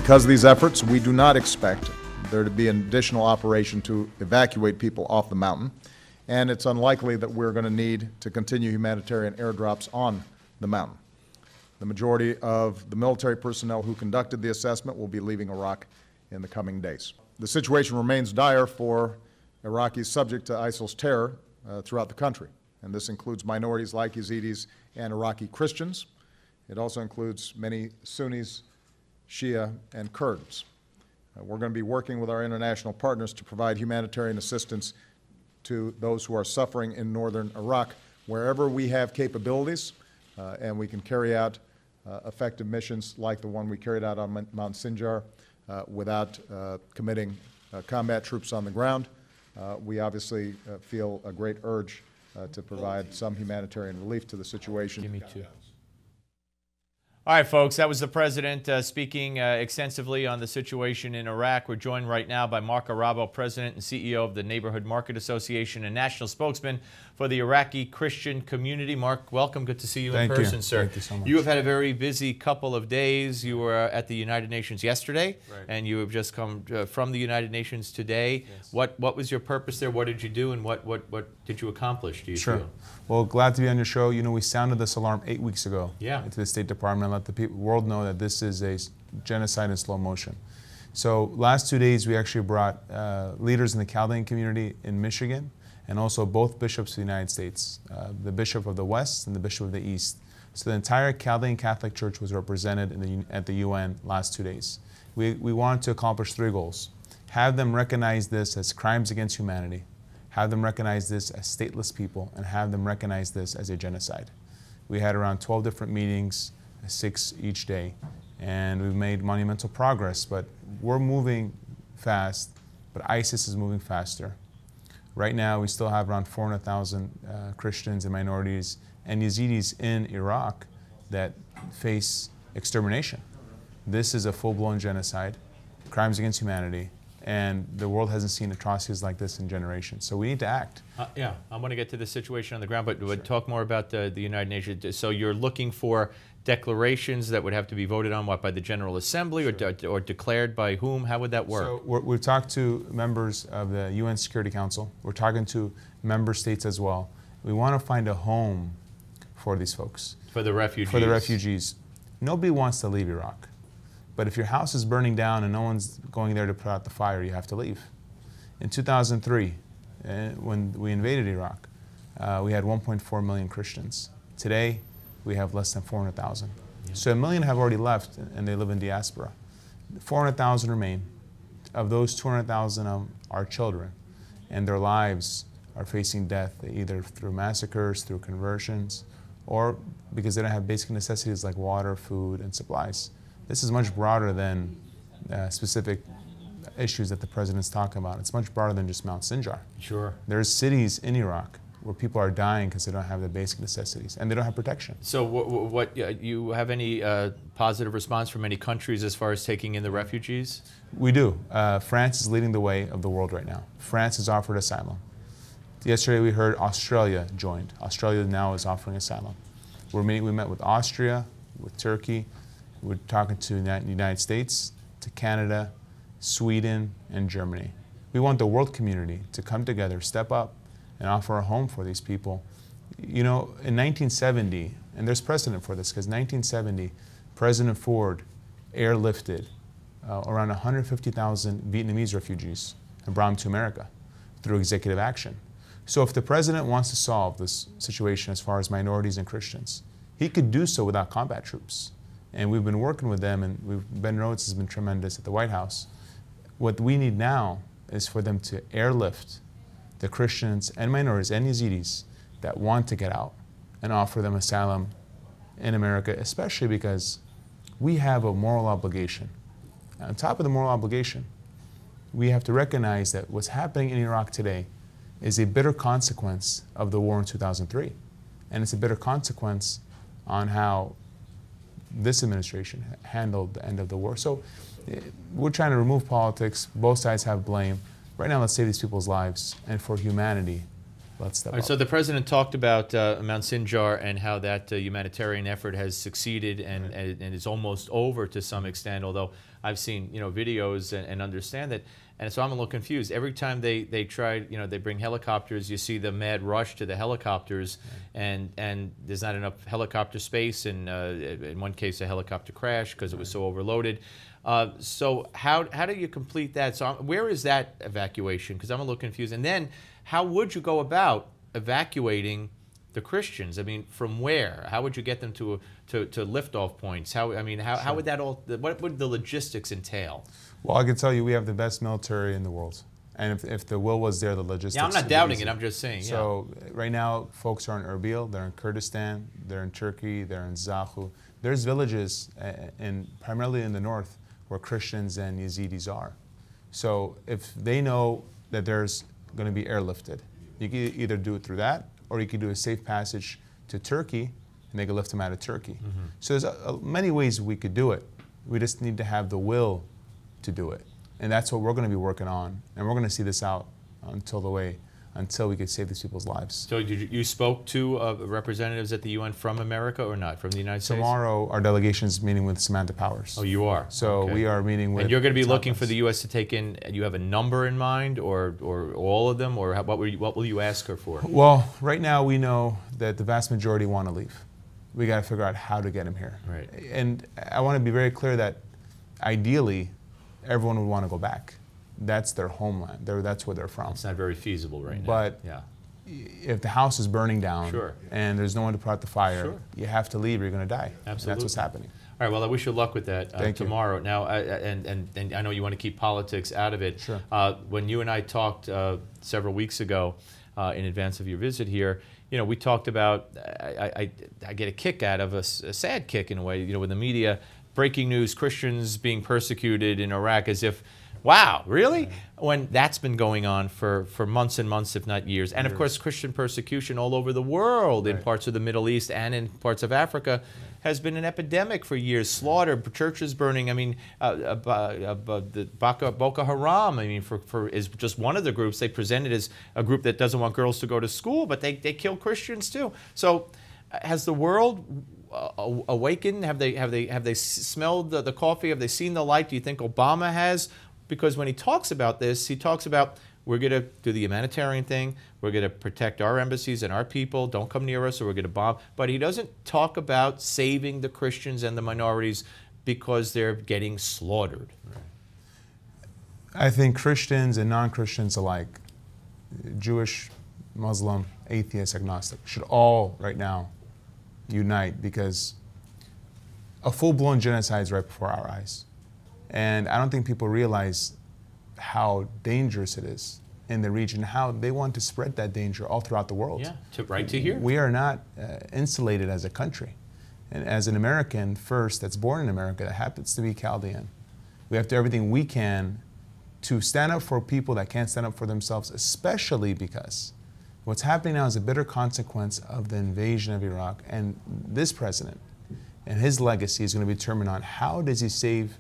Because of these efforts, we do not expect there to be an additional operation to evacuate people off the mountain, and it's unlikely that we're going to need to continue humanitarian airdrops on the mountain. The majority of the military personnel who conducted the assessment will be leaving Iraq in the coming days. The situation remains dire for Iraqis subject to ISIL's terror throughout the country, and this includes minorities like Yazidis and Iraqi Christians. It also includes many Sunnis, Shia, and Kurds. We're going to be working with our international partners to provide humanitarian assistance to those who are suffering in northern Iraq wherever we have capabilities and we can carry out effective missions like the one we carried out on Mount Sinjar without committing combat troops on the ground. We obviously feel a great urge to provide some humanitarian relief to the situation. Give me two. All right, folks, that was the President speaking extensively on the situation in Iraq. We're joined right now by Mark Arabo, President and CEO of the Neighborhood Market Association and National Spokesman for the Iraqi Christian community. Mark, welcome. Good to see you in person, sir. Thank you so much. You have had a very busy couple of days. You were at the United Nations yesterday, right, and you have just come from the United Nations today. Yes. What was your purpose there? What did you do, and what did you accomplish, do you Sure. feel? Well, glad to be on your show. You know, we sounded this alarm 8 weeks ago to the State Department and let the world know that this is a genocide in slow motion. So last 2 days, we actually brought leaders in the Chaldean community in Michigan and also both bishops of the United States, the Bishop of the West and the Bishop of the East. So the entire Chaldean Catholic Church was represented at the UN last 2 days. We wanted to accomplish 3 goals. Have them recognize this as crimes against humanity, have them recognize this as stateless people, and have them recognize this as a genocide. We had around 12 different meetings, 6 each day, and we've made monumental progress, but we're moving fast, but ISIS is moving faster. Right now, we still have around 400,000 Christians and minorities and Yazidis in Iraq that face extermination. This is a full-blown genocide, crimes against humanity, and the world hasn't seen atrocities like this in generations. So we need to act. Yeah, I want to get to the situation on the ground, but talk more about the United Nations. So you're looking for declarations that would have to be voted on, what, by the General Assembly, or declared by whom? How would that work? So we've talked to members of the UN Security Council. We're talking to member states as well. We want to find a home for these folks. For the refugees. For the refugees. Nobody wants to leave Iraq. But if your house is burning down and no one's going there to put out the fire, you have to leave. In 2003, when we invaded Iraq, we had 1.4 million Christians. Today, we have less than 400,000. Yeah. So 1 million have already left and they live in diaspora. 400,000 remain. Of those, 200,000 are children, and their lives are facing death either through massacres, through conversions, or because they don't have basic necessities like water, food, and supplies. This is much broader than specific issues that the president's talking about. It's much broader than just Mount Sinjar. Sure. There's cities in Iraq where people are dying because they don't have the basic necessities and they don't have protection. So you have any positive response from any countries as far as taking in the refugees? We do. France is leading the way of the world right now. France has offered asylum. Yesterday we heard Australia joined. Australia now is offering asylum. We met with Austria, with Turkey. We're talking to the United States, to Canada, Sweden, and Germany. We want the world community to come together, step up, and offer a home for these people. You know, in 1970, and there's precedent for this, because 1970, President Ford airlifted around 150,000 Vietnamese refugees and brought them to America through executive action. So if the president wants to solve this situation as far as minorities and Christians, he could do so without combat troops. And we've been working with them, and Ben Rhodes has been tremendous at the White House. What we need now is for them to airlift the Christians and minorities and Yazidis that want to get out and offer them asylum in America, especially because we have a moral obligation. On top of the moral obligation, we have to recognize that what's happening in Iraq today is a bitter consequence of the war in 2003. And it's a bitter consequence on how this administration handled the end of the war. So we're trying to remove politics. Both sides have blame. Right now, let's save these people's lives. And for humanity, let's step All right, up. so the president talked about Mount Sinjar and how that humanitarian effort has succeeded and is almost over to some extent. Although I've seen videos and understand that, and so I'm a little confused. Every time they try, they bring helicopters, you see the mad rush to the helicopters, and there's not enough helicopter space. And in one case, a helicopter crashed because it was so overloaded. So how do you complete that? So where is that evacuation? Because I'm a little confused. And then how would you go about evacuating the Christians? I mean, from where? How would you get them to liftoff points? How would that all? What would the logistics entail? Well, I can tell you, we have the best military in the world, and if the will was there, the logistics. Yeah, I'm not doubting it. I'm just saying. So right now, folks are in Erbil, they're in Kurdistan, they're in Turkey, they're in Zahu. There's villages, primarily in the north, where Christians and Yazidis are. So if they know that there's going to be airlifted, you can either do it through that, or you could do a safe passage to Turkey, and they could lift them out of Turkey. Mm-hmm. So there's many ways we could do it. We just need to have the will to do it. And that's what we're going to be working on. And we're going to see this out until we could save these people's lives. So you spoke to representatives at the UN from America or not, from the United States? Tomorrow, our delegation is meeting with Samantha Powers. Oh, you are? So okay. We are meeting with... And you're going to be looking for the U.S. to take in, you have a number in mind, or all of them, or what will you ask her for? Well, right now we know that the vast majority want to leave. We got to figure out how to get them here. Right. And I want to be very clear that ideally, everyone would want to go back. That's their homeland. That's where they're from. It's not very feasible right now. But yeah. If the house is burning down sure. and there's no one to put out the fire, sure. you have to leave or you're going to die. Absolutely. And that's what's happening. All right, well, I wish you luck with that tomorrow. You. Now, and I know you want to keep politics out of it. Sure. When you and I talked several weeks ago in advance of your visit here, we talked about, I get a kick out of a sad kick in a way, with the media, breaking news, Christians being persecuted in Iraq, as if, wow, really? Right. When that's been going on for months and months, if not years. And of course, Christian persecution all over the world, in parts of the Middle East and in parts of Africa, has been an epidemic for years. Slaughter, churches burning. I mean, the Boko Haram, I mean, is just one of the groups. They presented as a group that doesn't want girls to go to school, but they kill Christians too. So has the world awakened? Have they smelled the coffee? Have they seen the light? Do you think Obama has? Because when he talks about this, he talks about, we're going to do the humanitarian thing, we're going to protect our embassies and our people, don't come near us or we're going to bomb. But he doesn't talk about saving the Christians and the minorities because they're getting slaughtered. Right. I think Christians and non-Christians alike, Jewish, Muslim, atheist, agnostic, should all right now unite, because a full-blown genocide is right before our eyes. And I don't think people realize how dangerous it is in the region, how they want to spread that danger all throughout the world. Yeah, right to here. We are not insulated as a country. And as an American first that's born in America, that happens to be Chaldean, we have to do everything we can to stand up for people that can't stand up for themselves, especially because what's happening now is a bitter consequence of the invasion of Iraq. And this president and his legacy is going to be determined on how does he save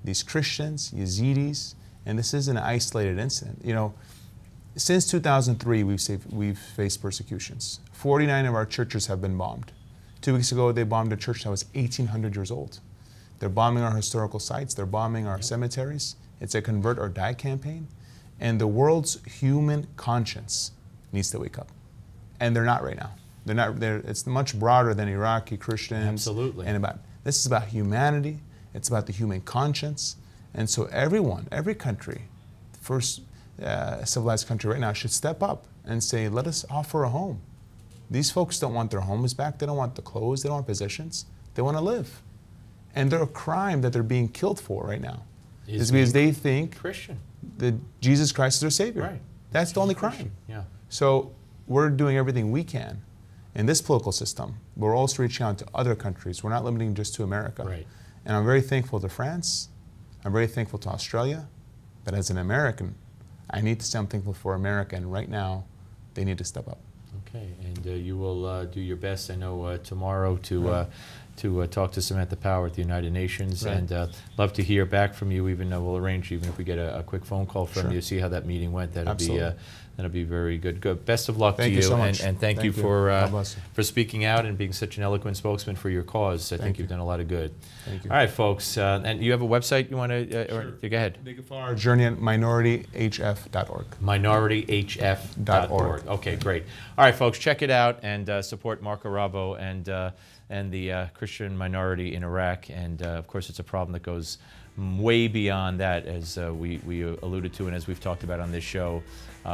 these Christians, Yazidis, and this isn't an isolated incident. Since 2003, we've faced persecutions. 49 of our churches have been bombed. 2 weeks ago, they bombed a church that was 1,800 years old. They're bombing our historical sites. They're bombing our cemeteries. It's a convert or die campaign. And the world's human conscience needs to wake up. And they're not right now. They're not. It's much broader than Iraqi Christians. Absolutely. And this is about humanity. It's about the human conscience. And so everyone, every country, first civilized country right now, should step up and say, let us offer a home. These folks don't want their homes back. They don't want the clothes. They don't want positions. They want to live. And their crime that they're being killed for right now is because they think Christian. that Jesus Christ is their Savior. Right. That's the only Christian. crime. Yeah. So we're doing everything we can in this political system. We're also reaching out to other countries. We're not limiting just to America. Right. And I'm very thankful to France. I'm very thankful to Australia. But as an American, I need to say I'm thankful for America. And right now, they need to step up. Okay, and you will do your best, I know, tomorrow to to talk to Samantha Power at the United Nations, Right. and love to hear back from you. Even though we'll arrange, even if we get a quick phone call from Sure. you, see how that meeting went. Absolutely. That'll be very good. Good. Best of luck Thank to you you, so much. and thank you God for bless you. for speaking out and being such an eloquent spokesman for your cause. I think you. you've done a lot of good. Thank you. All right, folks, and you have a website you want to? Sure. Go ahead. They can follow our journey at minorityhf.org. minorityhf.org. Okay, great. All right, folks, check it out and support Mark Arabo and the Christian minority in Iraq. And of course, it's a problem that goes way beyond that, as we alluded to and as we've talked about on this show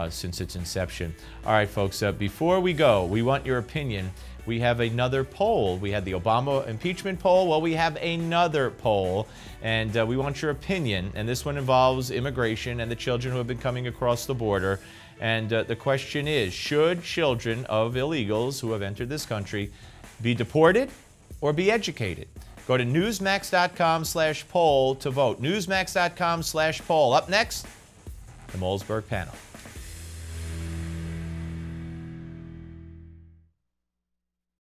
since its inception. All right, folks, before we go, we want your opinion. We have another poll. We had the Obama impeachment poll. Well, we have another poll, and we want your opinion. And this one involves immigration and the children who have been coming across the border. And the question is, should children of illegals who have entered this country be deported or be educated? Go to newsmax.com/poll to vote. Newsmax.com/poll. Up next, the Malzberg panel.